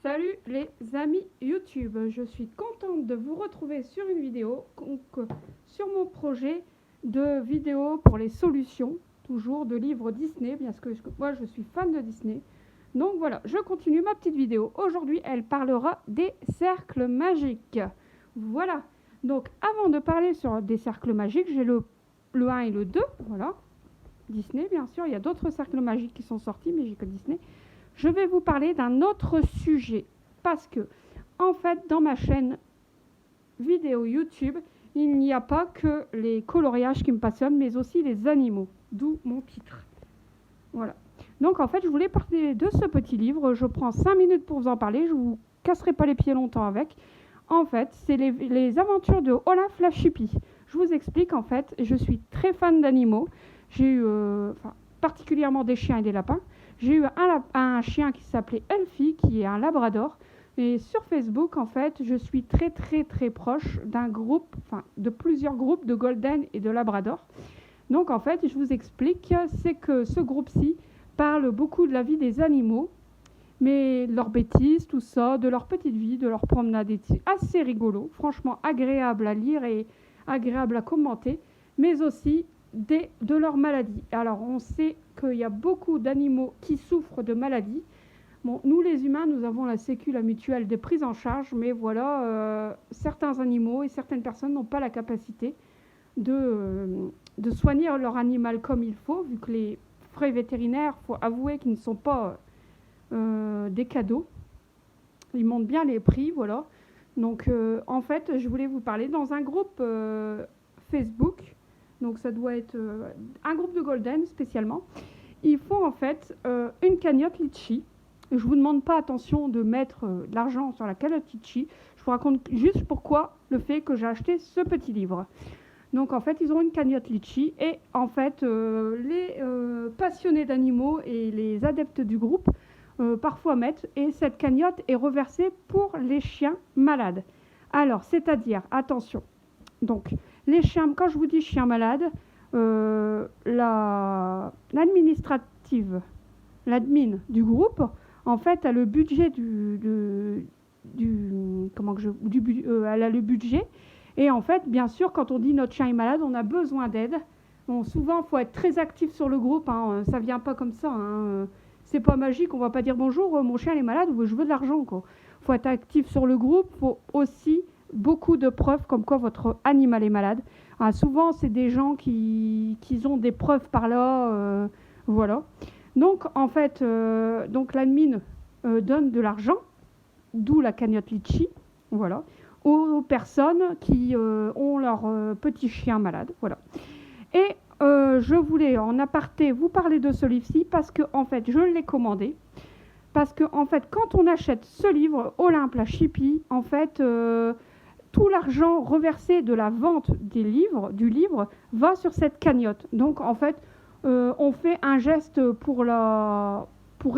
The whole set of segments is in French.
Salut les amis YouTube, je suis contente de vous retrouver sur une vidéo, sur mon projet de vidéo pour les solutions, toujours de livres Disney, bien que moi je suis fan de Disney. Donc voilà, je continue ma petite vidéo. Aujourd'hui, elle parlera des cercles magiques. Voilà, donc avant de parler sur des cercles magiques, j'ai le 1 et le 2, voilà. Disney, bien sûr, il y a d'autres cercles magiques qui sont sortis, mais j'ai que Disney. Je vais vous parler d'un autre sujet parce que, en fait, dans ma chaîne vidéo YouTube, il n'y a pas que les coloriages qui me passionnent, mais aussi les animaux, d'où mon titre. Voilà. Donc, en fait, je voulais parler de ce petit livre. Je prends 5 minutes pour vous en parler. Je ne vous casserai pas les pieds longtemps avec. En fait, c'est les aventures de Olaf la Chipie. Je vous explique, en fait, je suis très fan d'animaux. J'ai eu, particulièrement des chiens et des lapins. J'ai eu un chien qui s'appelait Elfie, qui est un labrador. Et sur Facebook, en fait, je suis très proche d'un groupe, de plusieurs groupes de golden et de labrador. Donc, en fait, je vous explique, c'est que ce groupe-ci parle beaucoup de la vie des animaux, mais de leurs bêtises, tout ça, de leur petite vie, de leur promenade, assez rigolo, franchement agréable à lire et agréable à commenter, mais aussi de leur maladie. Alors, on sait qu'il y a beaucoup d'animaux qui souffrent de maladies. Bon, nous les humains, nous avons la sécu, la mutuelle des prises en charge, mais voilà, certains animaux et certaines personnes n'ont pas la capacité de soigner leur animal comme il faut, vu que les frais vétérinaires, il faut avouer qu'ils ne sont pas des cadeaux. Ils montent bien les prix, voilà. Donc, en fait, je voulais vous parler dans un groupe Facebook. Donc ça doit être un groupe de golden spécialement. Ils font en fait une cagnotte litchi. Je ne vous demande pas, attention, de mettre de l'argent sur la cagnotte litchi. Je vous raconte juste pourquoi le fait que j'ai acheté ce petit livre. Donc en fait, ils ont une cagnotte litchi et en fait, les passionnés d'animaux et les adeptes du groupe parfois mettent, et cette cagnotte est reversée pour les chiens malades. Alors, c'est-à-dire, attention, donc les chiens, quand je vous dis chiens malades, l'administrative, l'admin du groupe, en fait, a le budget elle a le budget. Et en fait, bien sûr, quand on dit notre chien est malade, on a besoin d'aide. Bon, souvent, il faut être très actif sur le groupe. Hein, ça ne vient pas comme ça. Hein, c'est pas magique. On ne va pas dire bonjour, mon chien est malade ou je veux de l'argent. Il faut être actif sur le groupe. Il faut aussi beaucoup de preuves comme quoi votre animal est malade. Souvent, c'est des gens qui ont des preuves par là. Voilà. Donc, en fait, l'admin donne de l'argent, d'où la cagnotte litchi, voilà, aux personnes qui ont leur petit chien malade. Voilà. Et je voulais en aparté vous parler de ce livre-ci parce que, en fait, je l'ai commandé. Parce que, en fait, quand on achète ce livre, Olaf la Chipie, en fait, tout l'argent reversé de la vente du livre va sur cette cagnotte. Donc, en fait, on fait un geste pour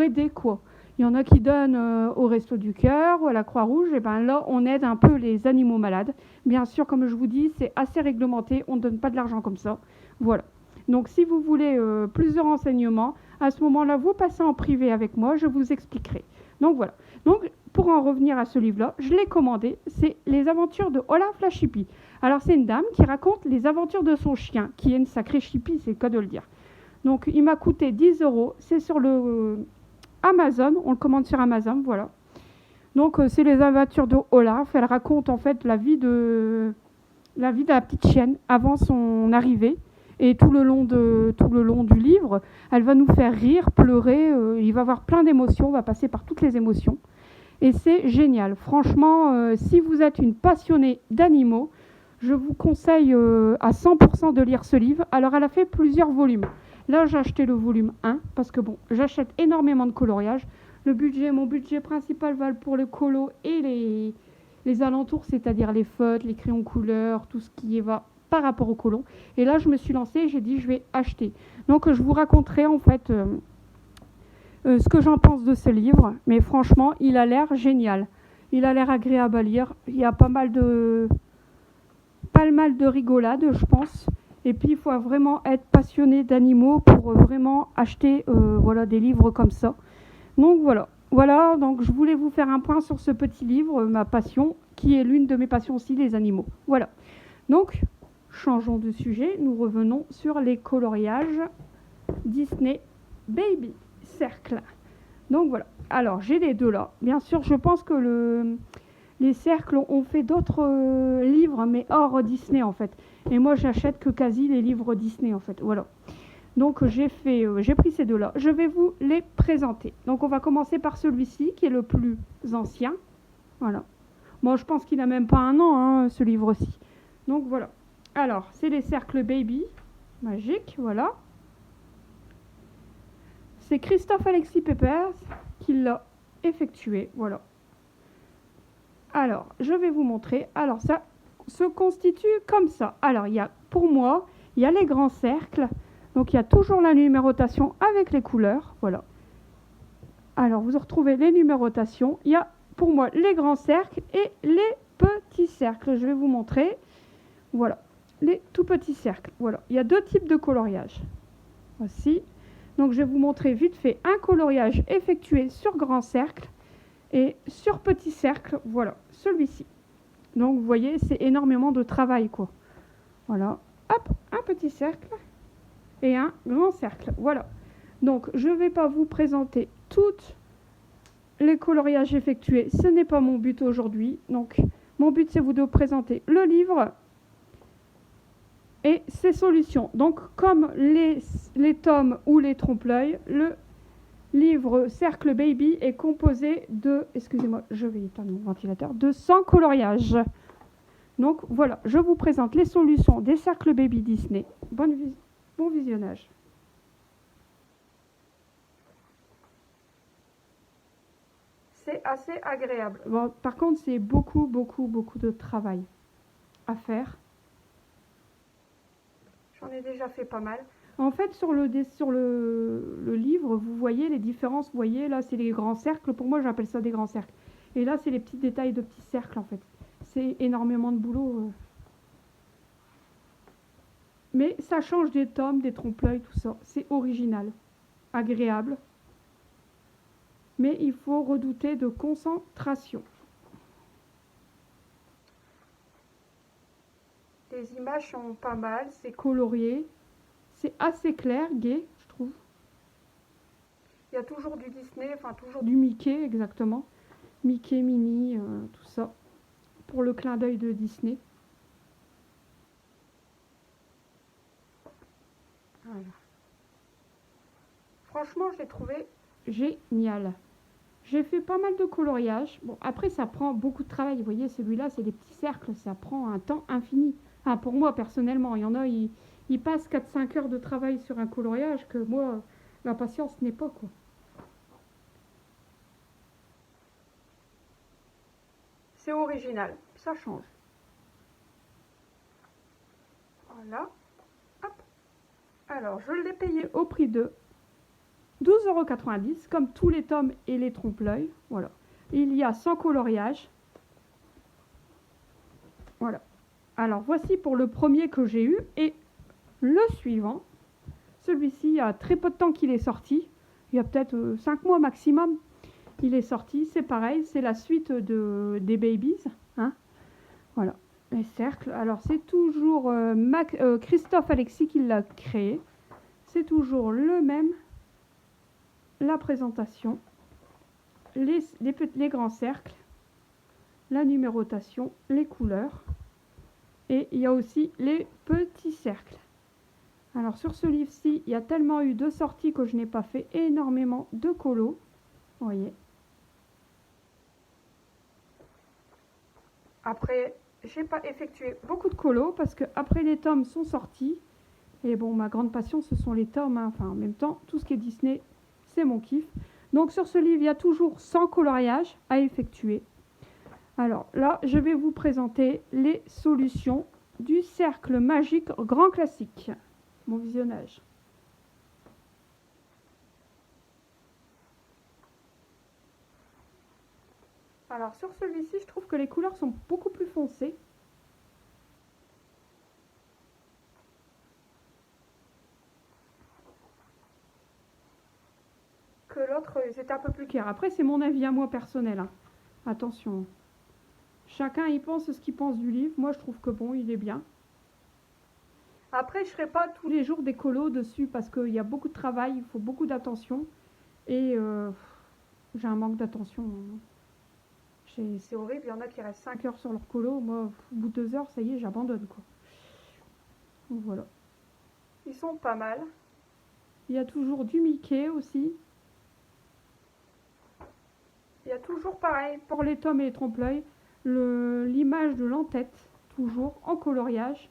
aider, quoi. Il y en a qui donnent au Resto du Cœur ou à la Croix-Rouge. Et bien là, on aide un peu les animaux malades. Bien sûr, comme je vous dis, c'est assez réglementé. On ne donne pas de l'argent comme ça. Voilà. Donc, si vous voulez plus de renseignements, à ce moment-là, vous passez en privé avec moi. Je vous expliquerai. Donc, voilà. Donc, pour en revenir à ce livre-là, je l'ai commandé. C'est Les aventures de Olaf la Chipie. Alors, c'est une dame qui raconte les aventures de son chien, qui est une sacrée chipie, c'est le cas de le dire. Donc, il m'a coûté 10 €. C'est sur le Amazon. On le commande sur Amazon, voilà. Donc, c'est les aventures de Olaf. Elle raconte, en fait, la vie de la petite chienne avant son arrivée. Et tout le long du livre, elle va nous faire rire, pleurer. Il va y avoir plein d'émotions. On va passer par toutes les émotions. Et c'est génial. Franchement, si vous êtes une passionnée d'animaux, je vous conseille à 100% de lire ce livre. Alors, elle a fait plusieurs volumes. Là, j'ai acheté le volume 1 parce que, bon, j'achète énormément de coloriage. Mon budget principal va pour le colo et les alentours, c'est-à-dire les feutres, les crayons couleurs, tout ce qui va par rapport au colo. Et là, je me suis lancée et j'ai dit, je vais acheter. Donc, je vous raconterai, en fait, ce que j'en pense de ce livre. Mais franchement, il a l'air génial. Il a l'air agréable à lire. Il y a pas mal de rigolade, je pense. Et puis, il faut vraiment être passionné d'animaux pour vraiment acheter voilà, des livres comme ça. Donc, voilà. voilà, donc je voulais vous faire un point sur ce petit livre, ma passion, qui est l'une de mes passions aussi, les animaux. Voilà. Donc, changeons de sujet, nous revenons sur les coloriages Disney Baby Cercle. Donc voilà. Alors, j'ai les deux là. Bien sûr, je pense que les cercles ont fait d'autres livres, mais hors Disney en fait. Et moi, j'achète que quasi les livres Disney en fait. Voilà. Donc j'ai pris ces deux-là. Je vais vous les présenter. Donc on va commencer par celui-ci qui est le plus ancien. Voilà. Moi, je pense qu'il n'a même pas un an, hein, ce livre-ci. Donc voilà. Alors, c'est les cercles Baby. Magique, voilà. C'est Christophe Alexis Peppers qui l'a effectué. Voilà. Alors, je vais vous montrer. Alors, ça se constitue comme ça. Alors, pour moi, il y a les grands cercles. Donc, il y a toujours la numérotation avec les couleurs. Voilà. Alors, vous retrouvez les numérotations. Il y a, pour moi, les grands cercles et les petits cercles. Je vais vous montrer. Voilà. Les tout petits cercles. Voilà. Il y a deux types de coloriage. Voici. Donc, je vais vous montrer vite fait un coloriage effectué sur grand cercle et sur petit cercle. Voilà. Celui-ci. Donc, vous voyez, c'est énormément de travail, quoi. Voilà. Hop, un petit cercle et un grand cercle. Voilà. Donc, je ne vais pas vous présenter toutes les coloriages effectués. Ce n'est pas mon but aujourd'hui. Donc, mon but, c'est de vous présenter le livre et ses solutions. Donc, comme les tomes ou les trompe-l'œil, le livre Cercle Baby est composé de, excusez-moi, je vais éteindre mon ventilateur, de 100 coloriages. Donc voilà, je vous présente les solutions des cercles Baby Disney. Bon visionnage. C'est assez agréable. Bon, par contre, c'est beaucoup de travail à faire. J'en ai déjà fait pas mal. En fait, sur le livre, vous voyez les différences. Vous voyez, là, c'est les grands cercles. Pour moi, j'appelle ça des grands cercles. Et là, c'est les petits détails de petits cercles, en fait. C'est énormément de boulot. Mais ça change des tomes, des trompe-l'œil, tout ça. C'est original, agréable. Mais il faut redouter de concentration. Les images sont pas mal, c'est colorié. C'est assez clair, gai, je trouve. Il y a toujours du Disney, enfin toujours du Mickey, exactement. Mickey, Minnie, tout ça. Pour le clin d'œil de Disney. Voilà. Franchement, je l'ai trouvé génial. J'ai fait pas mal de coloriage. Bon, après, ça prend beaucoup de travail. Vous voyez, celui-là, c'est des petits cercles. Ça prend un temps infini. Ah, pour moi, personnellement, il y en a, ils passent 4-5 heures de travail sur un coloriage que moi, la patience n'est pas, quoi. C'est original. Ça change. Voilà. Hop. Alors, je l'ai payé au prix de 12,90 € comme tous les tomes et les trompe-l'œil. Voilà. Il y a 100 coloriages. Voilà. Alors, voici pour le premier que j'ai eu. Et le suivant. Celui-ci, il y a très peu de temps qu'il est sorti. Il y a peut-être 5 mois maximum. Il est sorti. C'est pareil. C'est la suite des Babies. Hein. Voilà. Les cercles. Alors, c'est toujours Christophe Alexis qui l'a créé. C'est toujours le même. La présentation, les grands cercles, la numérotation, les couleurs et il y a aussi les petits cercles. Alors sur ce livre-ci, il y a tellement eu de sorties que je n'ai pas fait énormément de colos. Vous voyez. Après, j'ai pas effectué beaucoup de colos parce que après les tomes sont sortis. Et bon, ma grande passion, ce sont les tomes. Hein. Enfin, en même temps, tout ce qui est Disney, c'est mon kiff. Donc sur ce livre, il y a toujours 100 coloriages à effectuer. Alors là, je vais vous présenter les solutions du cercle magique grand classique. Mon visionnage. Alors sur celui-ci, je trouve que les couleurs sont beaucoup plus foncées. Que l'autre c'était un peu plus clair. Après, c'est mon avis à moi personnel, hein. Attention. Chacun y pense ce qu'il pense du livre. Moi, je trouve que bon, il est bien. Après, je ne ferai pas tous les jours des colos dessus parce qu'il y a beaucoup de travail, il faut beaucoup d'attention. Et j'ai un manque d'attention. C'est horrible, il y en a qui restent 5 heures sur leur colo. Moi, au bout de 2 heures, ça y est, j'abandonne, quoi. Donc voilà. Ils sont pas mal. Il y a toujours du Mickey aussi. Il y a toujours pareil pour les tomes et les trompe-l'œil. L'image de l'entête, toujours en coloriage,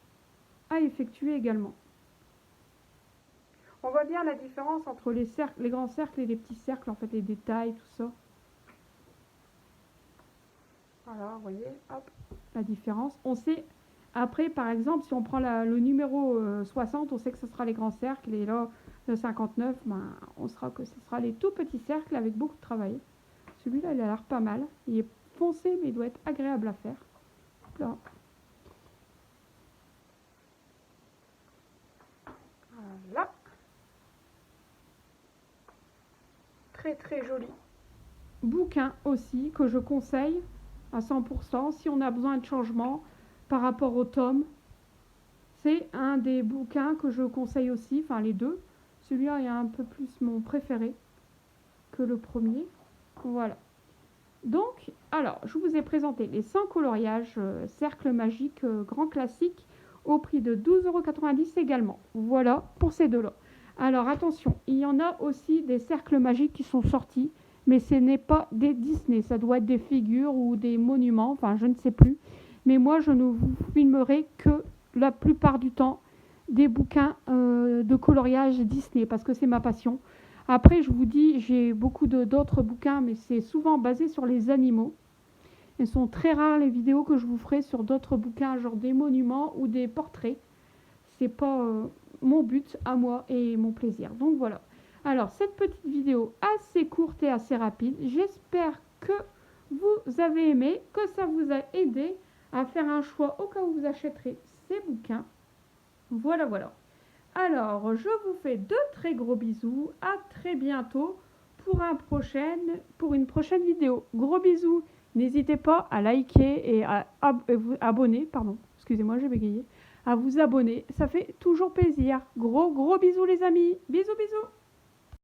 à effectuer également. On voit bien la différence entre les cercles, les grands cercles et les petits cercles, en fait, les détails, tout ça. Voilà, vous voyez, hop, la différence. On sait, après, par exemple, si on prend le numéro 60, on sait que ce sera les grands cercles, et là, le 59, ben, on saura que ce sera les tout petits cercles avec beaucoup de travail. Celui-là, il a l'air pas mal. Il est foncé, mais il doit être agréable à faire. Là. Voilà. Très très joli. Bouquin aussi que je conseille à 100% si on a besoin de changement par rapport au tome. C'est un des bouquins que je conseille aussi, enfin les deux. Celui-là est un peu plus mon préféré que le premier. Voilà. Donc, alors, je vous ai présenté les 100 coloriages cercle magique grand classique au prix de 12,90 € également. Voilà pour ces deux-là. Alors, attention, il y en a aussi des cercles magiques qui sont sortis, mais ce n'est pas des Disney. Ça doit être des figures ou des monuments, enfin, je ne sais plus. Mais moi, je ne vous filmerai que la plupart du temps des bouquins de coloriage Disney, parce que c'est ma passion. Après, je vous dis, j'ai beaucoup d'autres bouquins, mais c'est souvent basé sur les animaux. Elles sont très rares les vidéos que je vous ferai sur d'autres bouquins, genre des monuments ou des portraits. C'est pas mon but à moi et mon plaisir. Donc voilà. Alors, cette petite vidéo assez courte et assez rapide, j'espère que vous avez aimé, que ça vous a aidé à faire un choix au cas où vous achèterez ces bouquins. Voilà, voilà. Alors, je vous fais de très gros bisous. À très bientôt pour une prochaine vidéo. Gros bisous. N'hésitez pas à liker et à vous abonner. Pardon, excusez-moi, j'ai bégayé. À vous abonner. Ça fait toujours plaisir. Gros bisous les amis. Bisous, bisous.